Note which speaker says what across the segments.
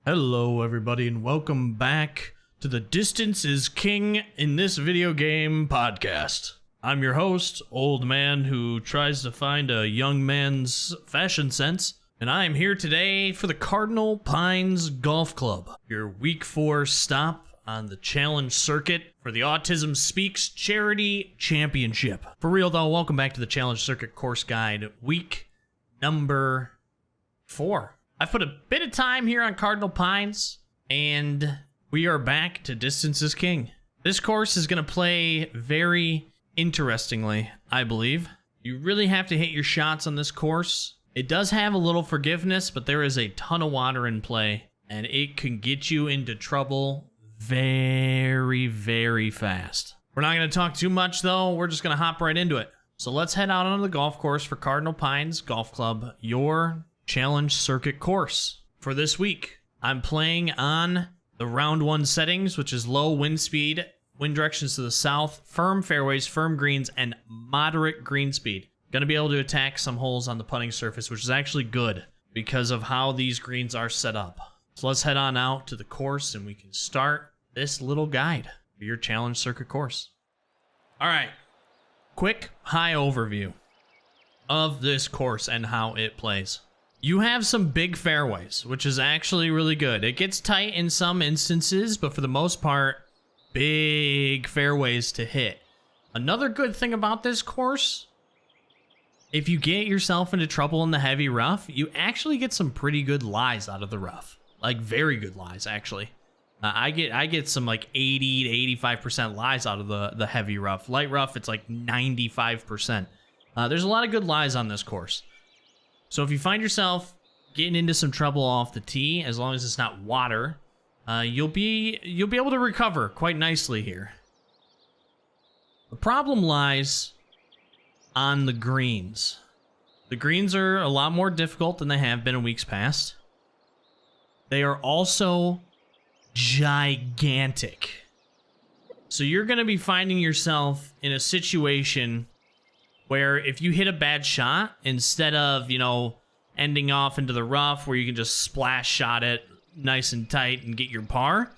Speaker 1: Hello everybody and welcome back to the Distance is King in this video game podcast. I'm your host, old man who tries to find a young man's fashion sense, and I'm here today for the Cardinal Pines Golf Club, your week 4 stop on the challenge circuit for the Autism Speaks Charity Championship. For real though, welcome back to the challenge circuit course guide, week number 4. I've put a bit of time here on Cardinal Pines, and we are back to Distance is King. This course is going to play very interestingly, I believe. You really have to hit your shots on this course. It does have a little forgiveness, but there is a ton of water in play, and it can get you into trouble very, very fast. We're not going to talk too much, though. We're just going to hop right into it. So let's head out onto the golf course for Cardinal Pines Golf Club, your challenge circuit course. For this week, I'm playing on the round 1 settings, which is low wind speed, wind directions to the south, firm fairways, firm greens, and moderate green speed. Gonna be able to attack some holes on the putting surface, which is actually good because of how these greens are set up. So let's head on out to the course and we can start this little guide for your challenge circuit course. All right, quick high overview of this course and how it plays. You have some big fairways, which is actually really good. It gets tight in some instances, but for the most part, big fairways to hit. Another good thing about this course, if you get yourself into trouble in the heavy rough, you actually get some pretty good lies out of the rough. Like very good lies, actually. I get some like 80 to 85% lies out of the heavy rough. Light rough, it's like 95%. There's a lot of good lies on this course. So if you find yourself getting into some trouble off the tee, as long as it's not water, you'll be able to recover quite nicely here. The problem lies on the greens. The greens are a lot more difficult than they have been in weeks past. They are also gigantic. So you're going to be finding yourself in a situation where if you hit a bad shot, instead of, ending off into the rough where you can just splash shot it nice and tight and get your par,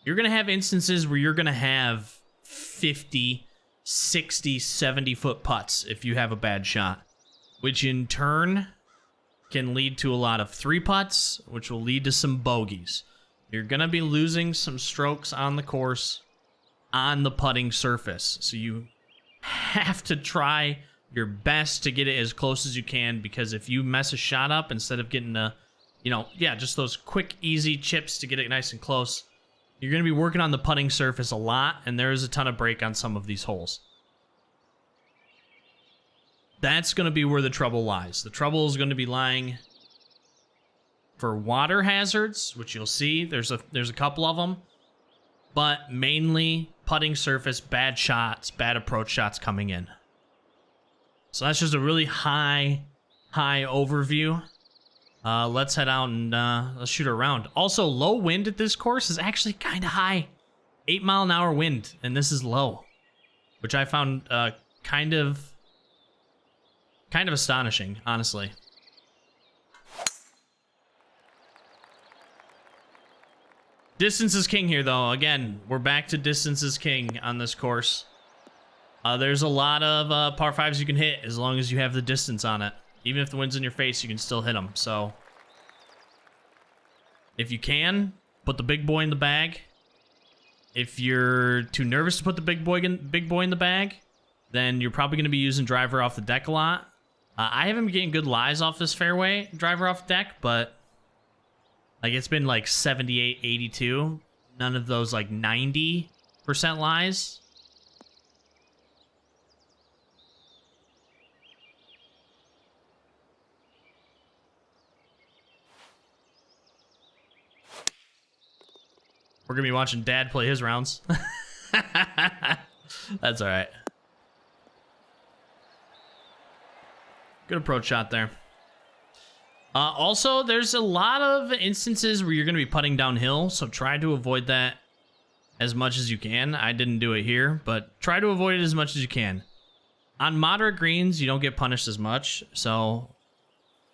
Speaker 1: you're going to have instances where you're going to have 50, 60, 70-foot putts if you have a bad shot, which in turn can lead to a lot of 3-putts, which will lead to some bogeys. You're going to be losing some strokes on the course on the putting surface, so you have to try your best to get it as close as you can, because if you mess a shot up, instead of getting just those quick, easy chips to get it nice and close, you're going to be working on the putting surface a lot, and there is a ton of break on some of these holes. That's going to be where the trouble lies. The trouble is going to be lying for water hazards, which you'll see. There's a couple of them, but mainly putting surface, bad shots, bad approach shots coming in. So that's just a really high overview. Let's head out and let's shoot around. Also, low wind at this course is actually kind of high. 8-mile-an-hour wind, and this is low, which I found kind of astonishing, honestly. Distance is king here, though. Again, we're back to distance is king on this course. There's a lot of par 5s you can hit as long as you have the distance on it. Even if the wind's in your face, you can still hit them. So if you can, put the big boy in the bag. If you're too nervous to put the big boy in the bag, then you're probably going to be using driver off the deck a lot. I haven't been getting good lies off this fairway driver off the deck, but like it's been like 78, 82. None of those like 90% lies. We're going to be watching Dad play his rounds. That's all right. Good approach shot there. Also, there's a lot of instances where you're going to be putting downhill, so try to avoid that as much as you can. I didn't do it here, but try to avoid it as much as you can. On moderate greens, you don't get punished as much, so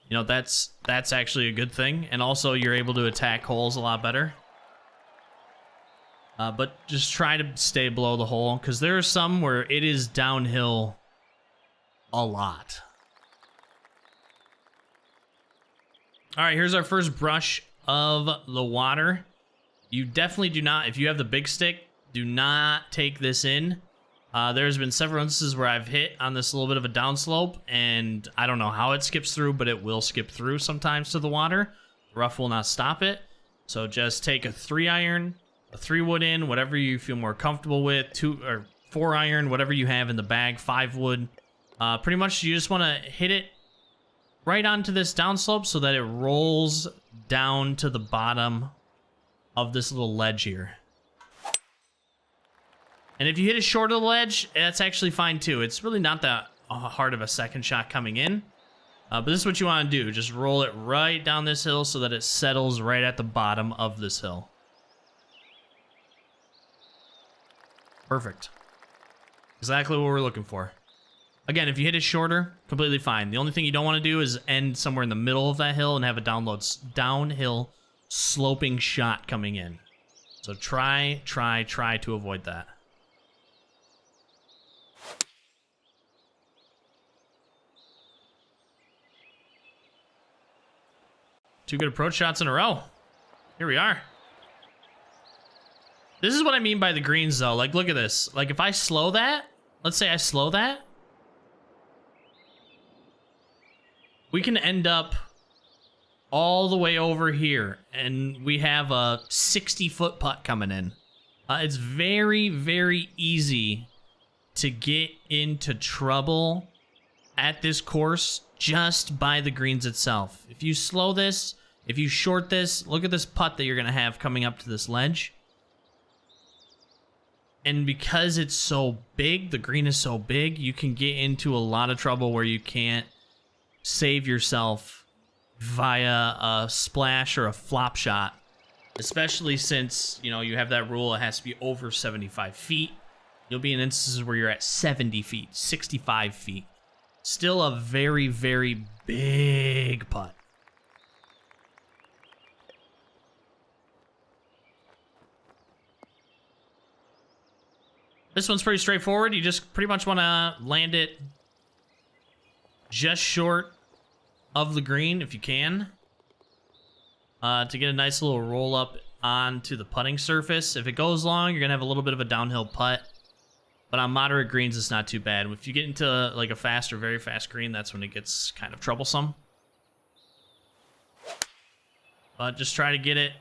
Speaker 1: you know, that's actually a good thing. And also you're able to attack holes a lot better. But just try to stay below the hole, because there are some where it is downhill a lot. All right, here's our first brush of the water. You definitely do not, if you have the big stick, do not take this in. There's been several instances where I've hit on this little bit of a downslope, and I don't know how it skips through, but it will skip through sometimes to the water. The rough will not stop it. So just take a 3-iron, a 3-wood in, whatever you feel more comfortable with, 2 or 4-iron, whatever you have in the bag, 5-wood. Pretty much you just want to hit it right onto this downslope so that it rolls down to the bottom of this little ledge here. And if you hit it short of the ledge, that's actually fine too. It's really not that hard of a second shot coming in. But this is what you want to do. Just roll it right down this hill so that it settles right at the bottom of this hill. Perfect. Exactly what we're looking for. Again, if you hit it shorter, completely fine. The only thing you don't want to do is end somewhere in the middle of that hill and have a downhill sloping shot coming in. So try to avoid that. Two good approach shots in a row. Here we are. This is what I mean by the greens, though. Like, look at this. Like, if I slow that, let's say I slow that, we can end up all the way over here, and we have a 60-foot putt coming in. It's very, very easy to get into trouble at this course just by the greens itself. If you slow this, if you short this, look at this putt that you're going to have coming up to this ledge. And because it's so big, the green is so big, you can get into a lot of trouble where you can't save yourself via a splash or a flop shot. Especially since, you know, you have that rule, it has to be over 75 feet. You'll be in instances where you're at 70 feet, 65 feet. Still a very, very big putt. This one's pretty straightforward. You just pretty much want to land it just short of the green if you can. To get a nice little roll up onto the putting surface. If it goes long, you're going to have a little bit of a downhill putt. But on moderate greens, it's not too bad. If you get into like a fast or very fast green, that's when it gets kind of troublesome. But just try to get it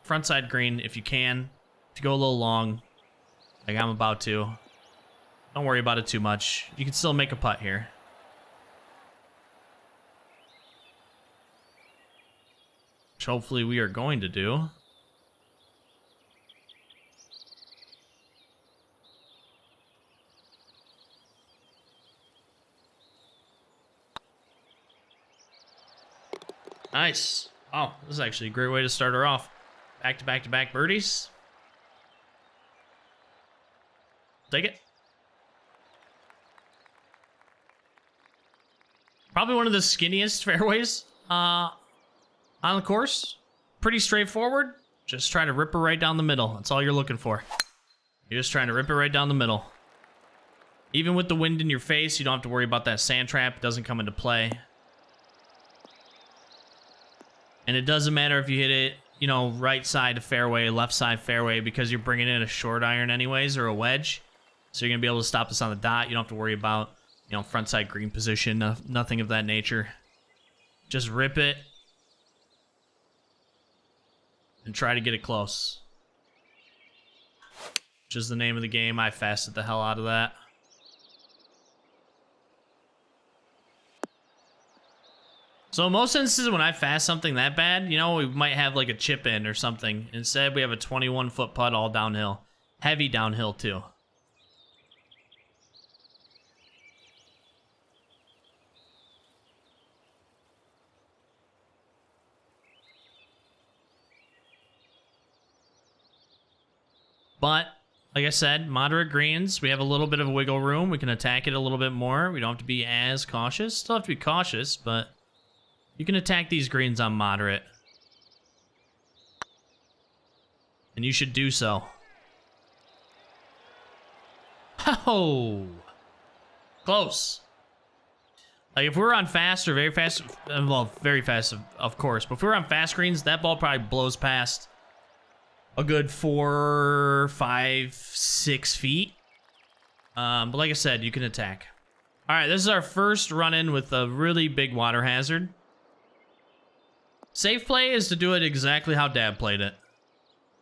Speaker 1: frontside green if you can. If you go a little long, like I'm about to, don't worry about it too much. You can still make a putt here. Which hopefully we are going to do. Nice. Oh, this is actually a great way to start her off. Back to back to back birdies. Take it. Probably one of the skinniest fairways on the course. Pretty straightforward. Just try to rip her right down the middle. That's all you're looking for. You're just trying to rip it right down the middle. Even with the wind in your face, you don't have to worry about that sand trap. It doesn't come into play. And it doesn't matter if you hit it, you know, right side of fairway, left side fairway, because you're bringing in a short iron anyways, or a wedge. So you're going to be able to stop this on the dot. You don't have to worry about, you know, front side green position, nothing of that nature. Just rip it and try to get it close. Which is the name of the game. I fasted the hell out of that. So in most instances when I fast something that bad, you know, we might have like a chip in or something. Instead, we have a 21-foot putt all downhill. Heavy downhill, too. But, like I said, moderate greens. We have a little bit of wiggle room. We can attack it a little bit more. We don't have to be as cautious. Still have to be cautious, but You can attack these greens on moderate. And you should do so. Oh! Close. Like, if we were on fast or very fast, well, very fast, of course, but if we were on fast greens, that ball probably blows past a good 4, 5, 6 feet. But like I said, you can attack. All right, this is our first run-in with a really big water hazard. Safe play is to do it exactly how Dad played it.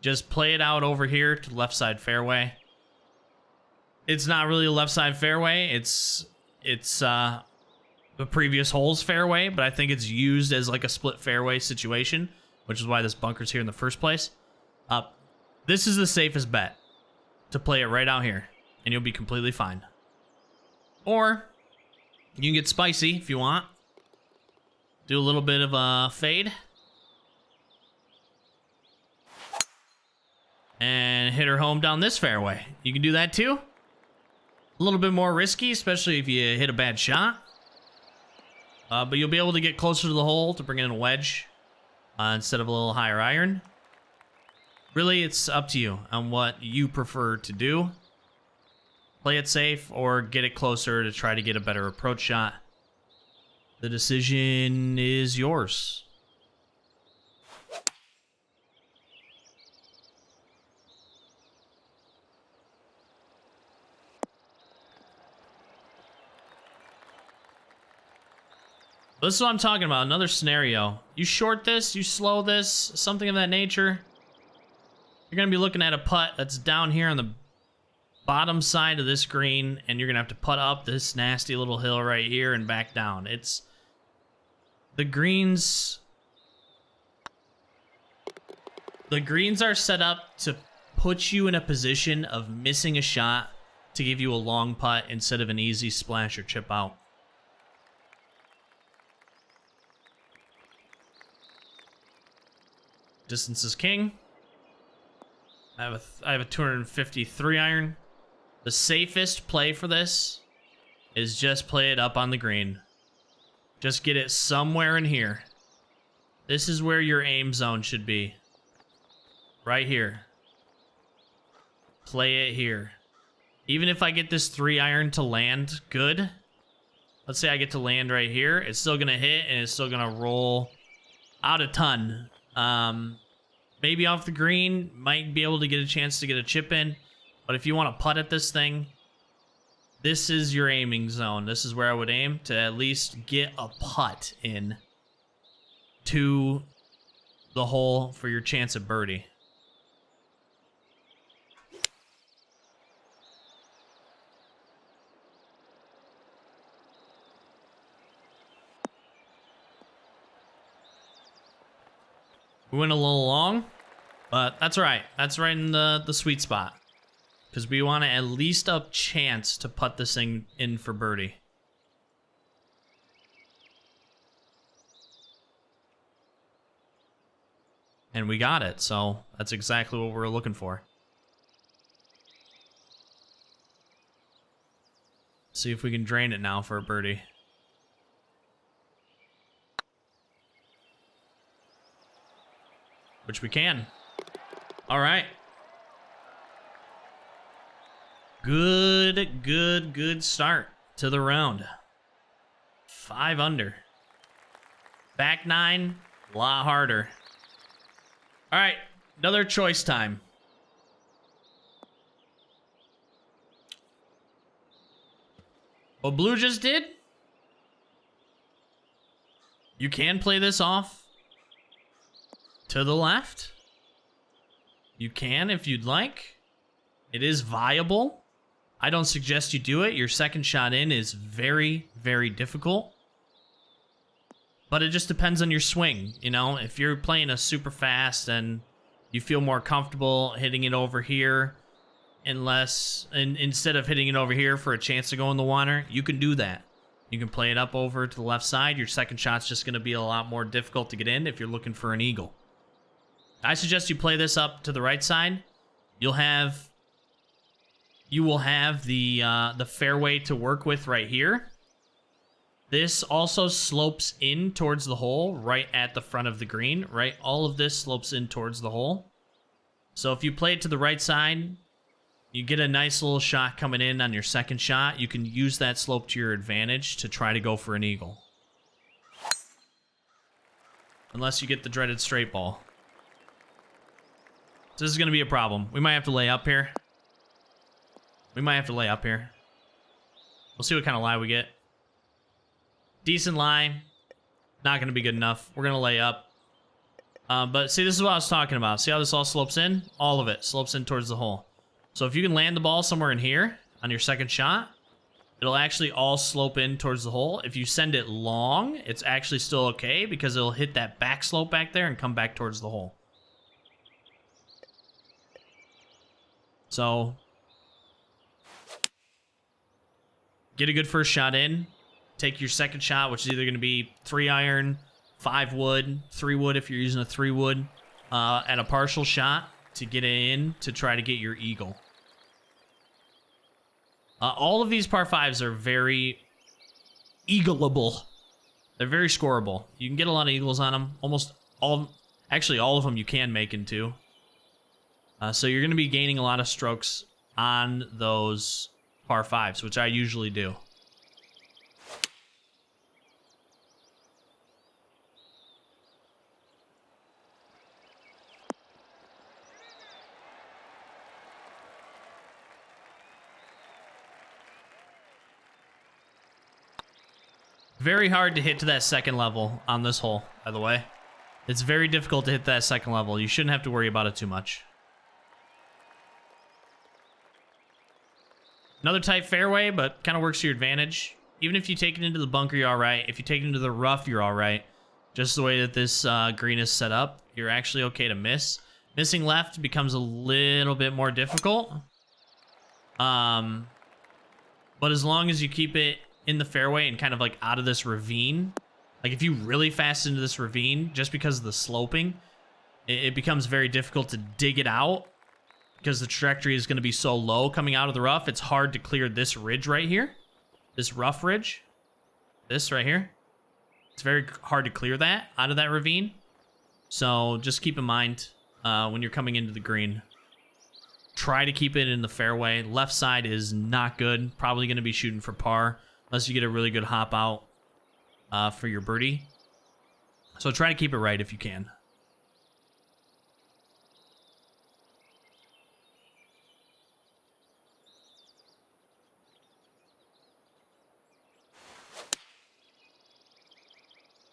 Speaker 1: Just play it out over here to the left side fairway. It's not really a left side fairway. It's the previous hole's fairway, but I think it's used as like a split fairway situation, which is why this bunker's here in the first place. This is the safest bet, to play it right out here, and you'll be completely fine. Or you can get spicy if you want. Do a little bit of a fade. And hit her home down this fairway. You can do that too. A little bit more risky, especially if you hit a bad shot. But you'll be able to get closer to the hole to bring in a wedge instead of a little higher iron. Really, it's up to you on what you prefer to do. Play it safe or get it closer to try to get a better approach shot. The decision is yours. This is what I'm talking about, another scenario. You short this, you slow this, something of that nature. You're going to be looking at a putt that's down here on the bottom side of this green, and you're going to have to putt up this nasty little hill right here and back down. It's... The greens are set up to put you in a position of missing a shot to give you a long putt instead of an easy splash or chip out. Distance is king. I have a 253 iron. The safest play for this is just play it up on the green. Just get it somewhere in here. This is where your aim zone should be. Right here. Play it here. Even if I get this 3 iron to land good, let's say I get to land right here, it's still gonna hit and it's still gonna roll out a ton. Maybe off the green, might be able to get a chance to get a chip in, but if you want to putt at this thing, this is your aiming zone. This is where I would aim to at least get a putt in to the hole for your chance at birdie. We went a little long, but that's right. That's right in the sweet spot. Because we want to at least a chance to putt this thing in for birdie. And we got it, so that's exactly what we're looking for. See if we can drain it now for a birdie. Which we can. All right. Good start to the round. 5 under. Back 9, a lot harder. All right, another choice time. What Blue just did? You can play this off to the left. You can if you'd like. It is viable. I don't suggest you do it. Your second shot in is very, very difficult. But it just depends on your swing. You know, if you're playing a super fast and you feel more comfortable hitting it over here, instead of hitting it over here for a chance to go in the water, you can do that. You can play it up over to the left side. Your second shot's just going to be a lot more difficult to get in if you're looking for an eagle. I suggest you play this up to the right side. You will have the fairway to work with right here. This also slopes in towards the hole right at the front of the green, right? All of this slopes in towards the hole. So if you play it to the right side, you get a nice little shot coming in on your second shot. You can use that slope to your advantage to try to go for an eagle. Unless you get the dreaded straight ball. So this is going to be a problem. We might have to lay up here. We'll see what kind of lie we get. Decent lie. Not going to be good enough. We're going to lay up. But see, this is what I was talking about. See how this all slopes in? All of it slopes in towards the hole. So if you can land the ball somewhere in here on your second shot, it'll actually all slope in towards the hole. If you send it long, it's actually still okay because it'll hit that back slope back there and come back towards the hole. So get a good first shot in. Take your second shot, which is either going to be 3 iron, 5 wood, 3 wood if you're using a 3 wood, at a partial shot to get it in to try to get your eagle. All of these par 5s are very eagleable. They're very scoreable. You can get a lot of eagles on them. Almost all, actually all of them you can make into. So you're going to be gaining a lot of strokes on those par 5s, which I usually do. Very hard to hit to that second level on this hole, by the way. It's very difficult to hit that second level. You shouldn't have to worry about it too much. Another tight fairway, but kind of works to your advantage. Even if you take it into the bunker, you're all right. If you take it into the rough, you're all right. Just the way that this green is set up, you're actually okay to miss. Missing left becomes a little bit more difficult. But as long as you keep it in the fairway and kind of like out of this ravine, like if you really fast into this ravine, just because of the sloping, it becomes very difficult to dig it out because the trajectory is going to be so low coming out of the rough. It's hard to clear this ridge right here, this rough ridge, this right here. It's very hard to clear that out of that ravine. So just keep in mind when you're coming into the green, try to keep it in the fairway. Left side is not good. Probably going to be shooting for par unless you get a really good hop out for your birdie. So try to keep it right if you can.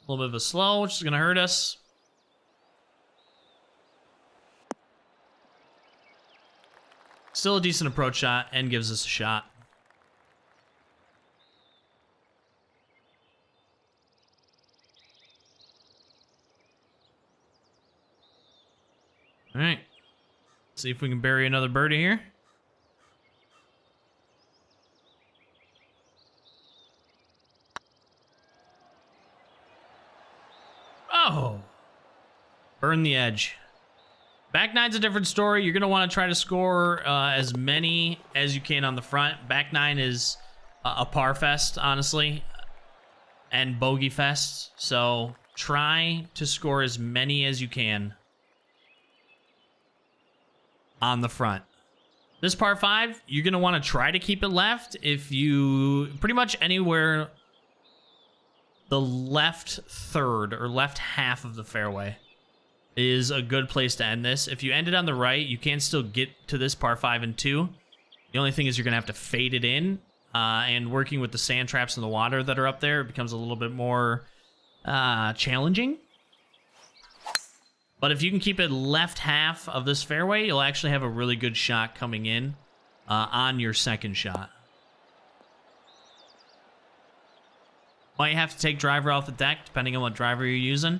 Speaker 1: A little bit of a slow, which is going to hurt us. Still a decent approach shot and gives us a shot. All right. See if we can bury another birdie here. Oh. Burn the edge. Back nine's a different story. You're going to want to try to score as many as you can on the front. Back nine is a par fest, honestly, and bogey fest. So try to score as many as you can on the front. This par 5, you're going to want to try to keep it left. If you pretty much anywhere the left third or left half of the fairway is a good place to end this. If you end it on the right, you can still get to this par 5 and 2. The only thing is you're going to have to fade it in, and working with the sand traps in the water that are up there, it becomes a little bit more challenging. But if you can keep it left half of this fairway, you'll actually have a really good shot coming in on your second shot. Might have to take driver off the deck, depending on what driver you're using.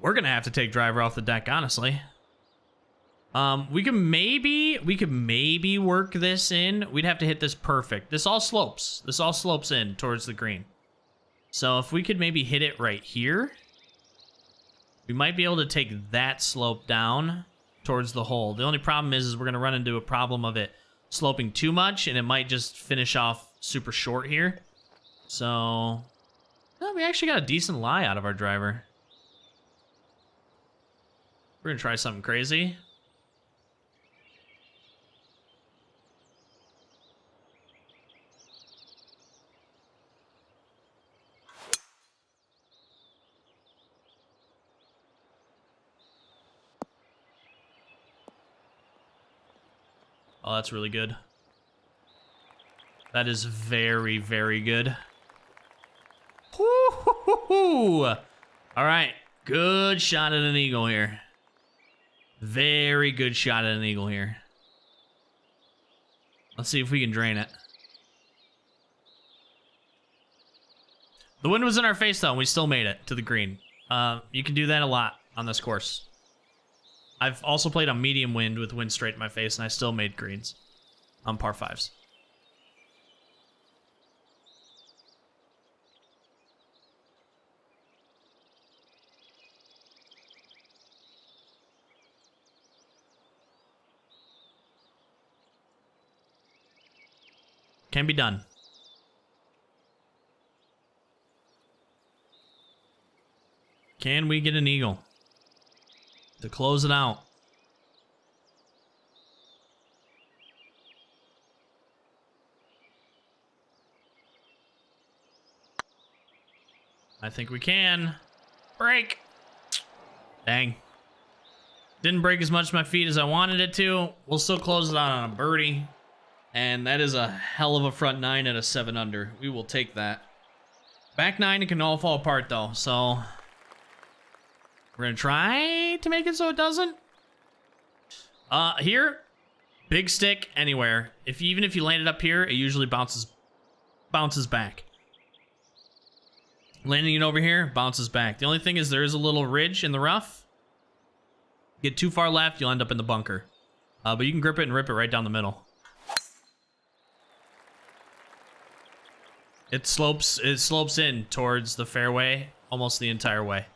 Speaker 1: We're gonna have to take driver off the deck, honestly. We could maybe work this in. We'd have to hit this perfect. This all slopes. This all slopes in towards the green. So if we could maybe hit it right here, we might be able to take that slope down towards the hole. The only problem is we're gonna run into a problem of it sloping too much, and it might just finish off super short here. So, no, we actually got a decent lie out of our driver. We're gonna try something crazy. Oh, that's really good. That is very, very good. Woo-hoo-hoo-hoo. All right, good shot at an eagle here. Very good shot at an eagle here. Let's see if we can drain it. The wind was in our face, though, and we still made it to the green. You can do that a lot on this course. I've also played on medium wind with wind straight in my face, and I still made greens on par 5s. Can be done. Can we get an eagle to close it out? I think we can. Break. Dang. Didn't break as much of my feet as I wanted it to. We'll still close it out on a birdie. And that is a hell of a front 9 at a 7 under. We will take that. Back 9, it can all fall apart though, so we're gonna try to make it so it doesn't. Here, big stick anywhere. Even if you land it up here, it usually bounces back. Landing it over here, bounces back. The only thing is there is a little ridge in the rough. Get too far left, you'll end up in the bunker. But you can grip it and rip it right down the middle. It slopes in towards the fairway almost the entire way.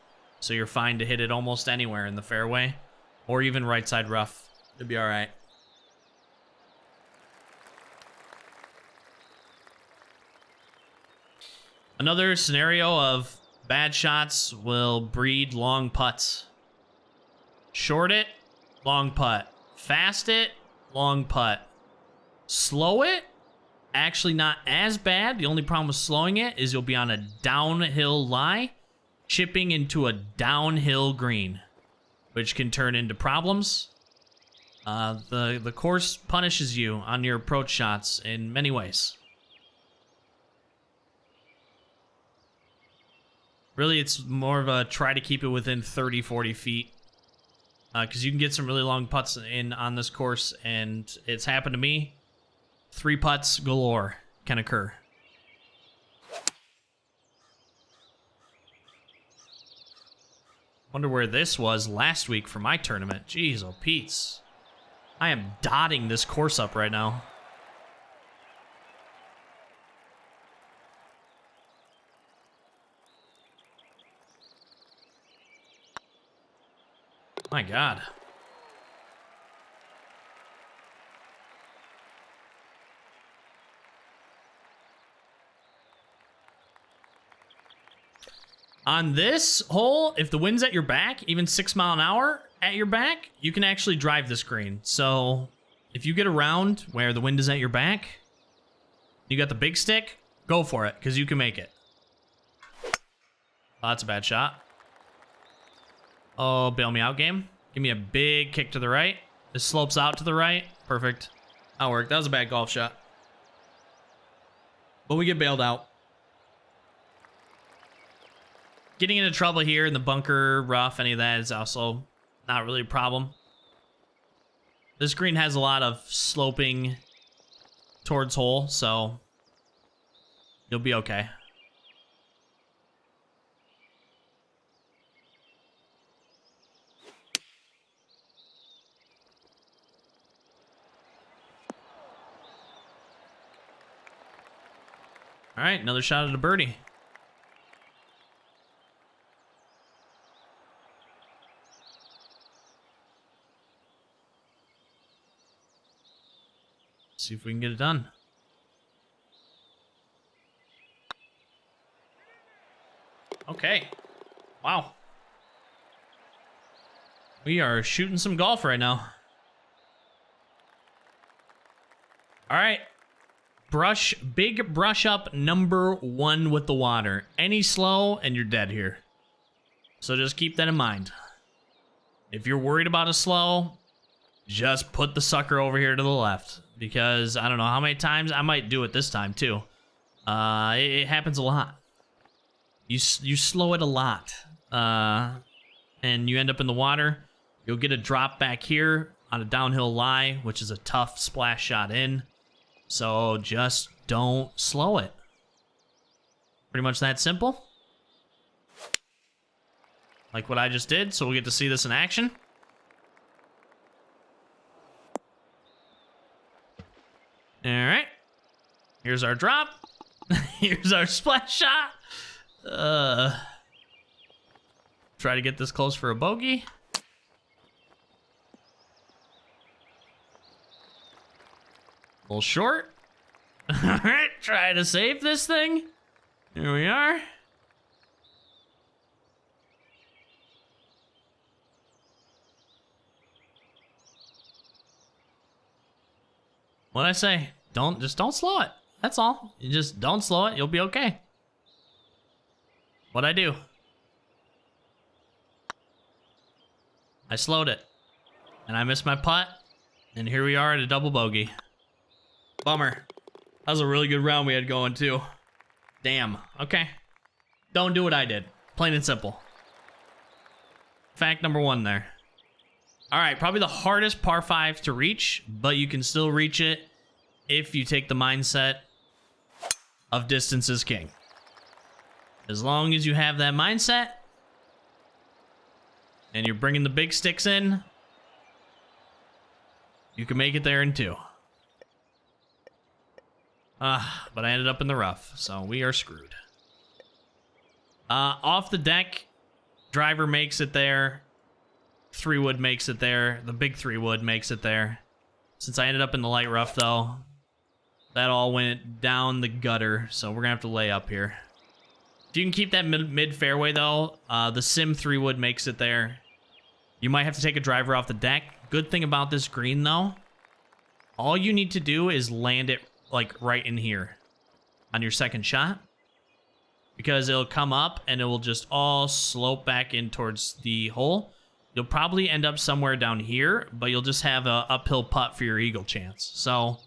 Speaker 1: So you're fine to hit it almost anywhere in the fairway or even right side rough. It'll be all right. Another scenario of bad shots will breed long putts. Short it, long putt. Fast it, long putt. Slow it, actually not as bad. The only problem with slowing it is you'll be on a downhill lie, chipping into a downhill green, which can turn into problems. The course punishes you on your approach shots in many ways. Really, it's more of a try to keep it within 30, 40 feet. Because you can get some really long putts in on this course, and it's happened to me. 3 putts galore can occur. Wonder where this was last week for my tournament. Jeez, oh Pete's. I am dotting this course up right now. My God. On this hole, if the wind's at your back, even 6 mile an hour at your back, you can actually drive this green. So if you get around where the wind is at your back, you got the big stick, go for it, because you can make it. Oh, that's a bad shot. Oh, bail me out, game. Give me a big kick to the right. This slopes out to the right. Perfect. That'll work. That was a bad golf shot. But we get bailed out. Getting into trouble here in the bunker, rough, any of that is also not really a problem. This green has a lot of sloping towards hole, so you'll be okay. All right, another shot at a birdie. See if we can get it done. We are shooting some golf right now. All right. Big brush up number 1 with the water. Any slow and you're dead here. So just keep that in mind. If you're worried about a slow, just put the sucker over here to the left. Because I don't know how many times, I might do it this time too. It happens a lot. You slow it a lot. And you end up in the water. You'll get a drop back here on a downhill lie, which is a tough splash shot in. So just don't slow it. Pretty much that simple. Like what I just did, so we'll get to see this in action. All right. Here's our drop. Here's our splash shot. Try to get this close for a bogey. A little short. All right, try to save this thing. Here we are. What'd I say? Just don't slow it. That's all. You just don't slow it. You'll be okay. What'd I do? I slowed it. And I missed my putt. And here we are at a double bogey. Bummer. That was a really good round we had going too. Damn. Okay. Don't do what I did. Plain and simple. Fact number 1 there. All right, probably the hardest par 5 to reach, but you can still reach it if you take the mindset of distance is king. As long as you have that mindset and you're bringing the big sticks in, you can make it there in 2. But I ended up in the rough, so we are screwed. Off the deck, driver makes it there. 3-wood makes it there. The big 3-wood makes it there. Since I ended up in the light rough, though, that all went down the gutter, so we're going to have to lay up here. If you can keep that mid fairway, though, the sim 3-wood makes it there. You might have to take a driver off the deck. Good thing about this green, though, all you need to do is land it like right in here on your second shot, because it'll come up and it will just all slope back in towards the hole. You'll probably end up somewhere down here, but you'll just have a uphill putt for your eagle chance. So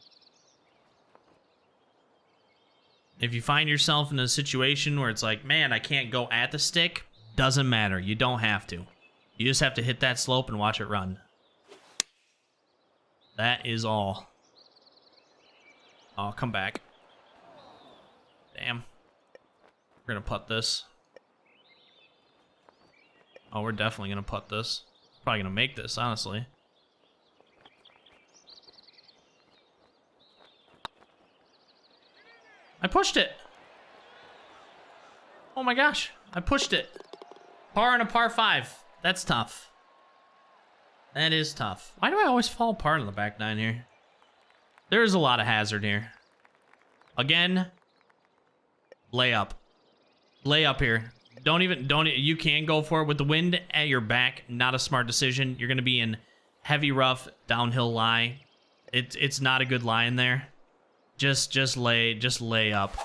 Speaker 1: if you find yourself in a situation where it's like, man, I can't go at the stick, doesn't matter. You don't have to. You just have to hit that slope and watch it run. That is all. Oh, come back. Damn. We're gonna putt this. Oh, we're definitely gonna putt this. Probably gonna make this, honestly. I pushed it. Oh my gosh, I pushed it. Par and a par 5. That's tough. That is tough. Why do I always fall apart on the back 9 here? There is a lot of hazard here. Again, lay up. Lay up here. Don't, you can go for it with the wind at your back. Not a smart decision. You're going to be in heavy rough, downhill lie. It's not a good lie in there. Just lay up.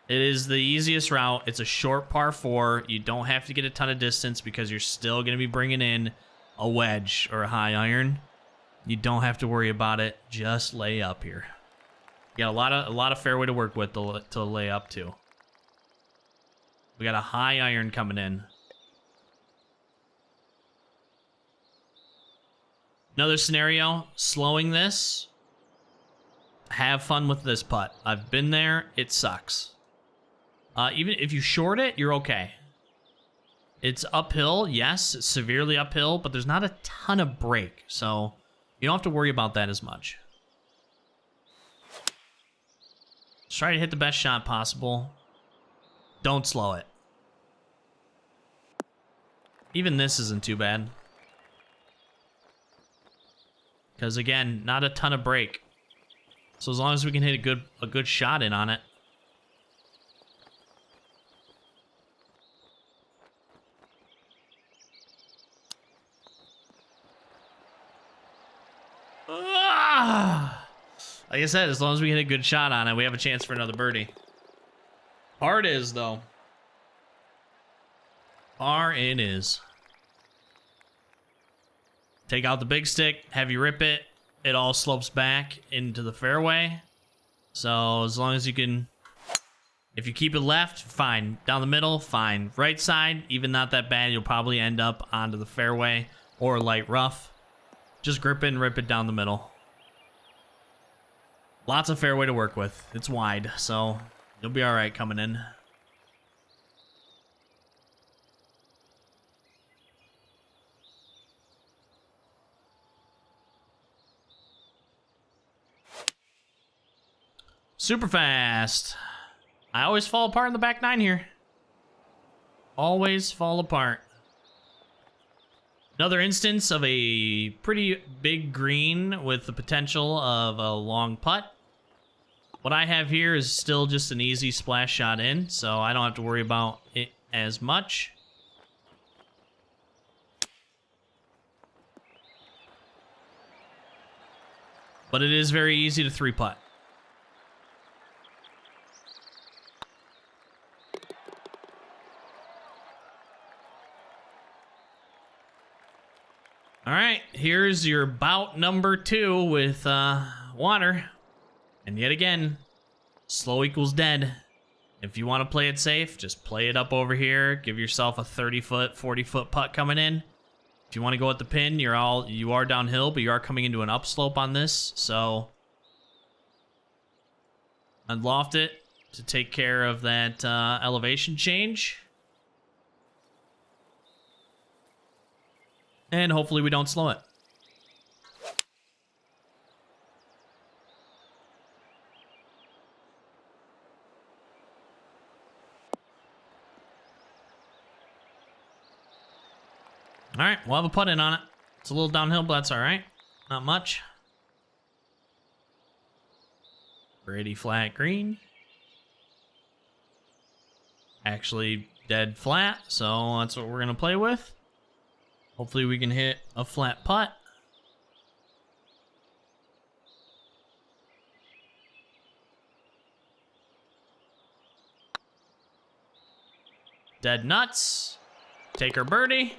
Speaker 1: It is the easiest route. It's a short par 4. You don't have to get a ton of distance because you're still going to be bringing in a wedge or a high iron. You don't have to worry about it. Just lay up here. You got a lot of fairway to work with to lay up to. We got a high iron coming in. Another scenario, slowing this. Have fun with this putt. I've been there. It sucks. Even if you short it, you're okay. It's uphill, yes, it's severely uphill, but there's not a ton of break, so you don't have to worry about that as much. Just try to hit the best shot possible. Don't slow it. Even this isn't too bad. Because again, not a ton of break. So as long as we can hit a good shot in on it. Ah! Like I said, as long as we hit a good shot on it, we have a chance for another birdie. Par it is, though. Par it is. Take out the big stick, have you rip it. It all slopes back into the fairway. So as long as you can, if you keep it left, fine. Down the middle, fine. Right side, even not that bad. You'll probably end up onto the fairway or light rough. Just grip it and rip it down the middle. Lots of fairway to work with. It's wide, so you'll be all right coming in. Super fast. I always fall apart in the back nine here. Always fall apart. Another instance of a pretty big green with the potential of a long putt. What I have here is still just an easy splash shot in, so I don't have to worry about it as much. But it is very easy to three putt. All right, here's your bout number 2 with water. And yet again, slow equals dead. If you want to play it safe, just play it up over here. Give yourself a 30-foot, 40-foot putt coming in. If you want to go at the pin, you are downhill, but you are coming into an upslope on this. So unloft it to take care of that elevation change. And hopefully we don't slow it. All right, we'll have a putt in on it. It's a little downhill, but that's all right. Not much. Pretty flat green. Actually dead flat, so that's what we're gonna play with. Hopefully we can hit a flat putt. Dead nuts. Take our birdie.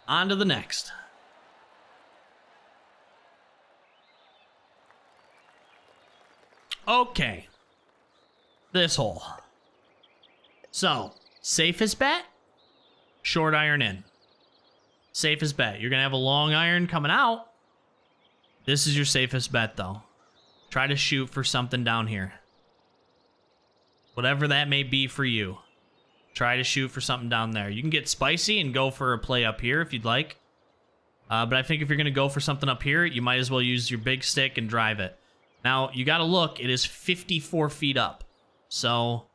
Speaker 1: On to the next. Okay. This hole. So, safest bet? Short iron in. Safest bet. You're going to have a long iron coming out. This is your safest bet, though. Try to shoot for something down here. Whatever that may be for you. Try to shoot for something down there. You can get spicy and go for a play up here if you'd like. But I think if you're going to go for something up here, you might as well use your big stick and drive it. Now, you got to look. It is 54 feet up. So,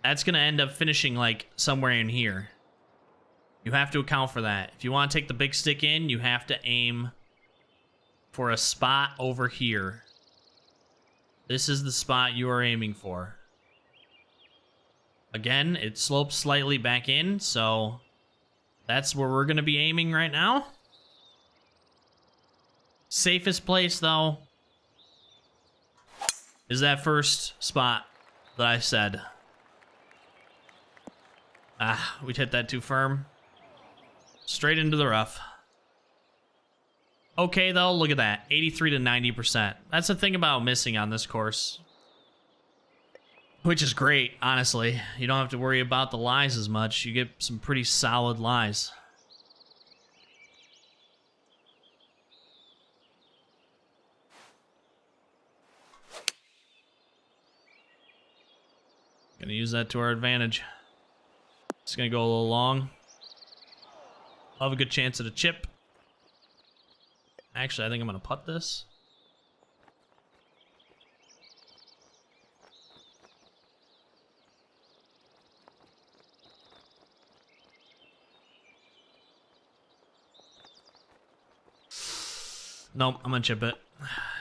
Speaker 1: that's going to end up finishing like somewhere in here. You have to account for that. If you want to take the big stick in, you have to aim for a spot over here. This is the spot you are aiming for. Again, it slopes slightly back in, so that's where we're going to be aiming right now. Safest place, though, is that first spot that I said. Ah, we'd hit that too firm. Straight into the rough. Okay, though, look at that. 83 to 90%. That's the thing about missing on this course. Which is great, honestly. You don't have to worry about the lies as much. You get some pretty solid lies. Gonna use that to our advantage. It's gonna go a little long. I'll have a good chance at a chip. Actually, I think I'm gonna putt this. Nope, I'm gonna chip it.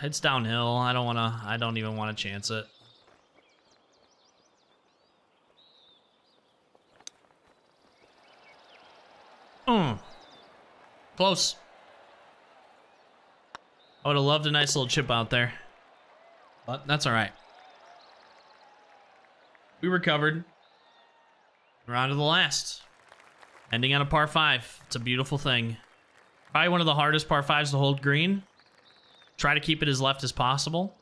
Speaker 1: It's downhill. I don't even wanna chance it. Close. I would have loved a nice little chip out there, but that's all right. We recovered. We're on to the last. Ending on a par 5. It's a beautiful thing. Probably one of the hardest par 5s to hold green. Try to keep it as left as possible.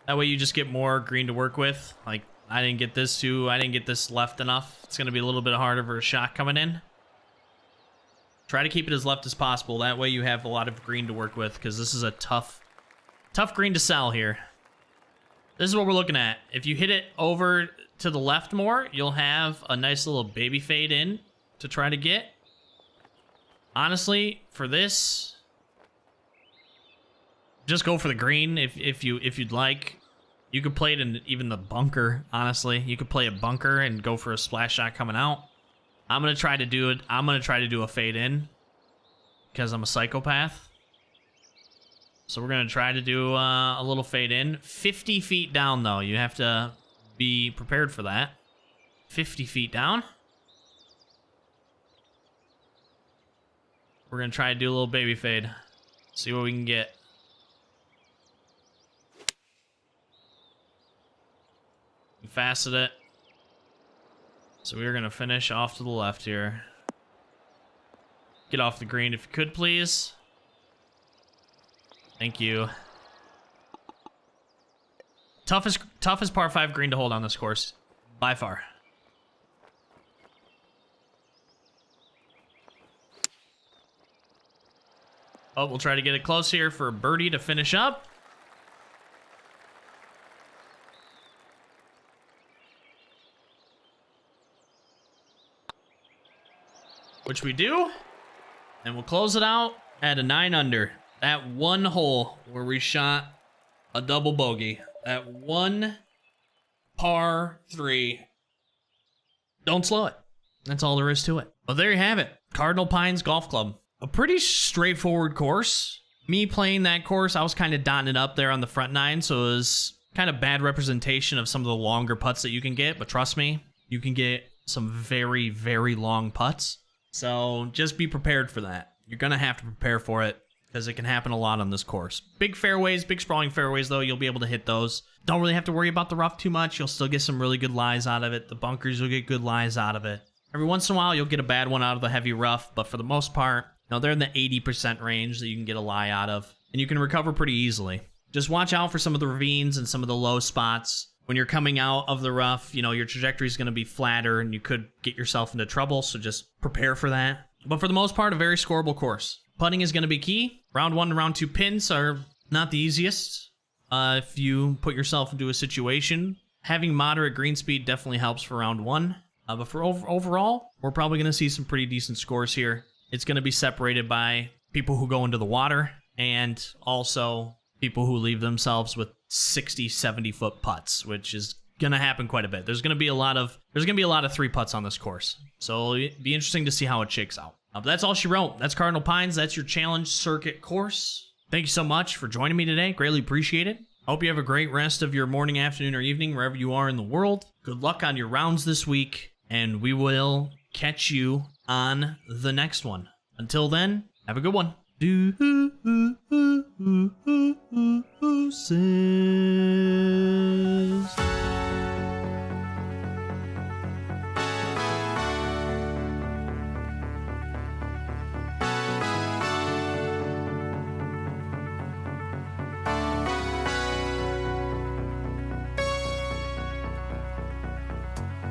Speaker 1: That way you just get more green to work with. Like, I didn't get this left enough. It's going to be a little bit harder for a shot coming in. Try to keep it as left as possible. That way you have a lot of green to work with, because this is a tough green to sell here. This is what we're looking at. If you hit it over to the left more, you'll have a nice little baby fade in to try to get. Honestly, for this, just go for the green if you'd like. You could play it in even the bunker, honestly. You could play a bunker and go for a splash shot coming out. I'm going to try to do it. I'm going to try to do a fade in because I'm a psychopath. So we're going to try to do a little fade in. 50 feet down, though. You have to be prepared for that. 50 feet down. We're going to try to do a little baby fade. See what we can get. We fasted it. So we're going to finish off to the left here. Get off the green if you could, please. Thank you. Toughest par 5 green to hold on this course, by far. Oh, we'll try to get it close here for birdie to finish up. Which we do. And we'll close it out at a 9 under. That one hole where we shot a double bogey. That one par 3. Don't slow it. That's all there is to it. Well, there you have it. Cardinal Pines Golf Club. A pretty straightforward course. Me playing that course, I was kind of dotting it up there on the front 9, so it was kind of bad representation of some of the longer putts that you can get. But trust me, you can get some very, very long putts. So just be prepared for that. You're going to have to prepare for it because it can happen a lot on this course. Big fairways, big sprawling fairways, though. You'll be able to hit those. Don't really have to worry about the rough too much. You'll still get some really good lies out of it. The bunkers, you'll get good lies out of it. Every once in a while, you'll get a bad one out of the heavy rough, but for the most part, they're in the 80% range that you can get a lie out of, and you can recover pretty easily. Just watch out for some of the ravines and some of the low spots. When you're coming out of the rough, your trajectory is going to be flatter, and you could get yourself into trouble, so just prepare for that. But for the most part, a very scoreable course. Putting is going to be key. Round 1 and round 2 pins are not the easiest. If you put yourself into a situation, having moderate green speed definitely helps for round 1. But for overall, we're probably going to see some pretty decent scores here. It's going to be separated by people who go into the water and also people who leave themselves with 60, 70-foot putts, which is going to happen quite a bit. There's going to be a lot of 3 putts on this course. So it'll be interesting to see how it shakes out. But that's all she wrote. That's Cardinal Pines. That's your challenge circuit course. Thank you so much for joining me today. Greatly appreciate it. I hope you have a great rest of your morning, afternoon, or evening, wherever you are in the world. Good luck on your rounds this week, and we will catch you on the next one. Until then, have a good one. Deuces.